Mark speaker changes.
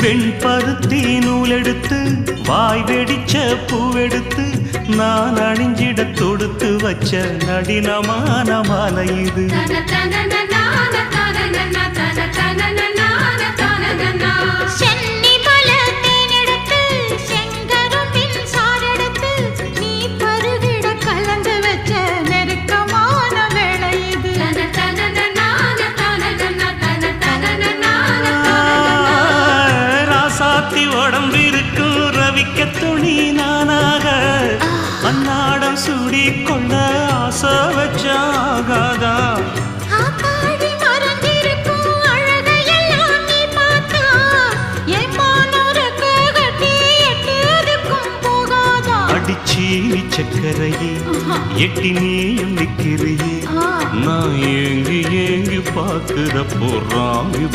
Speaker 1: வெண்பருத்தி நூலெடுத்து வாய் வெடிச்ச பூவெடுத்து நான் அணிஞ்சிட தொடுத்து வச்ச நடினமான மாலை இது. உடம்பிருக்கும் ரவிக்க துணி நானாக அன்னாடம் சூடி கொள்ள ஆசை வச்சாகாதா. அடிச்சீனி சக்கரையே எட்டி நீயும் நிக்கிறியே நான் ஏங்கி ஏங்கி பார்க்கிறப்போ ராமி